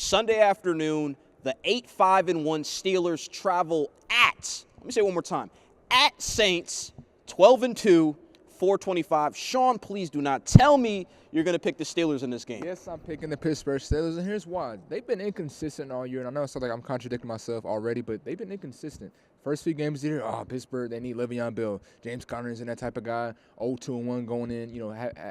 Sunday afternoon, the 8-5-1 Steelers travel at, let me say it one more time, at Saints, 12-2, 425. Sean, please do not tell me you're going to pick the Steelers in this game. Yes, I'm picking the Pittsburgh Steelers, and here's why. They've been inconsistent all year, and I know it sounds like I'm contradicting myself already, but they've been inconsistent. First few games of the year, Pittsburgh, they need Le'Veon Bell. James Conner isn't that type of guy. 0-2-1 going in,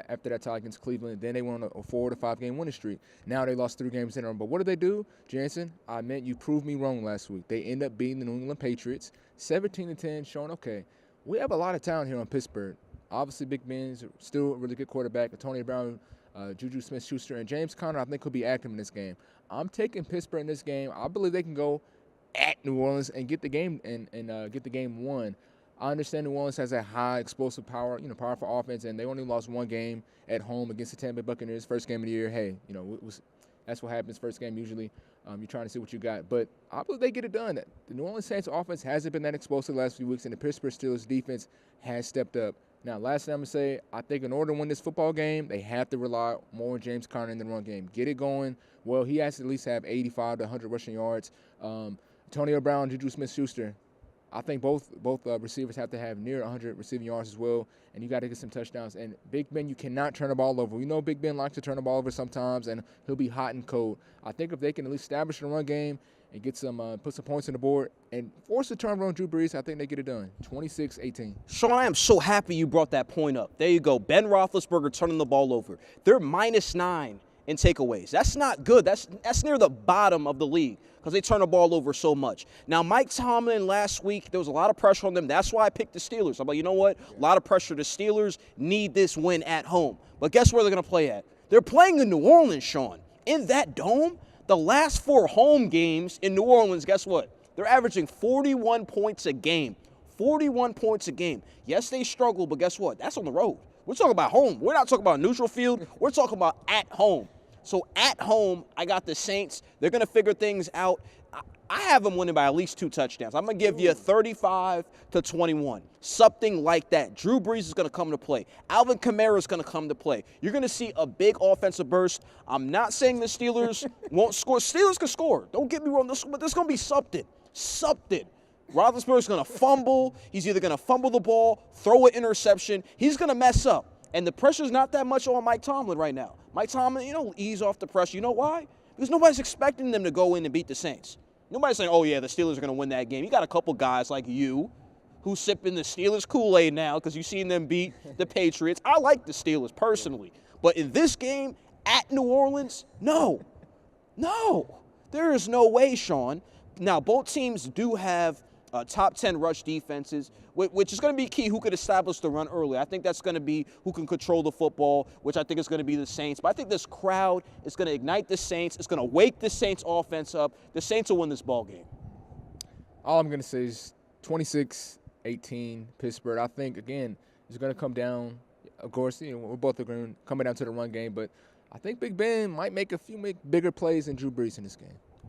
after that tie against Cleveland. Then they went on a 4 to 5 game winning streak. Now they lost 3 games in a row. But what did they do, Jansen? I meant you proved me wrong last week. They end up beating the New England Patriots, 17-10, showing, okay, we have a lot of talent here on Pittsburgh. Obviously, Big Ben's still a really good quarterback. Antonio Brown, Juju Smith-Schuster, and James Conner, I think, will be active in this game. I'm taking Pittsburgh in this game. I believe they can go at New Orleans and get the game and get the game won. I understand New Orleans has a high explosive power, powerful offense, and they only lost 1 game at home against the Tampa Bay Buccaneers, first game of the year. Hey, that's what happens first game usually. You're trying to see what you got. But I believe they get it done. The New Orleans Saints offense hasn't been that explosive the last few weeks, and the Pittsburgh Steelers defense has stepped up. Now, last thing I'm going to say, I think in order to win this football game, they have to rely more on James Conner in the run game. Get it going. Well, he has to at least have 85 to 100 rushing yards. Antonio Brown, Juju Smith-Schuster, I think both receivers have to have near 100 receiving yards as well, and you got to get some touchdowns. And Big Ben, you cannot turn the ball over. We know Big Ben likes to turn the ball over sometimes, and he'll be hot and cold. I think if they can at least establish the run game and get some put some points on the board and force the turnover on Drew Brees, I think they get it done. 26-18. Sean, I am so happy you brought that point up. There you go. Ben Roethlisberger turning the ball over. They're -9 in takeaways. That's not good. That's near the bottom of the league because they turn the ball over so much. Now, Mike Tomlin last week, there was a lot of pressure on them. That's why I picked the Steelers. I'm like, you know what? A lot of pressure. The Steelers need this win at home. But guess where they're going to play at? They're playing in New Orleans, Sean. In that dome, the last 4 home games in New Orleans, guess what? They're averaging 41 points a game. 41 points a game. Yes, they struggle, but guess what? That's on the road. We're talking about home. We're not talking about neutral field. We're talking about at home. So at home, I got the Saints. They're going to figure things out. I have them winning by at least 2 touchdowns. I'm going to give you 35-21, something like that. Drew Brees is going to come to play. Alvin Kamara is going to come to play. You're going to see a big offensive burst. I'm not saying the Steelers won't score. Steelers can score. Don't get me wrong, but there's going to be something. Roethlisberger's going to fumble. He's either going to fumble the ball, throw an interception. He's going to mess up. And the pressure's not that much on Mike Tomlin right now. Mike Tomlin, ease off the pressure. You know why? Because nobody's expecting them to go in and beat the Saints. Nobody's saying, oh, yeah, the Steelers are going to win that game. You got a couple guys like you who's sipping the Steelers Kool-Aid now because you've seen them beat the Patriots. I like the Steelers personally. But in this game at New Orleans, no. There is no way, Sean. Now, both teams do have top 10 rush defenses, which is going to be key who could establish the run early. I think that's going to be who can control the football, which I think is going to be the Saints. But I think this crowd is going to ignite the Saints. It's going to wake the Saints offense up. The Saints will win this ball game. All I'm going to say is 26-18 Pittsburgh. I think, again, it's going to come down. Of course, we're both agreeing, coming down to the run game. But I think Big Ben might make a few bigger plays than Drew Brees in this game.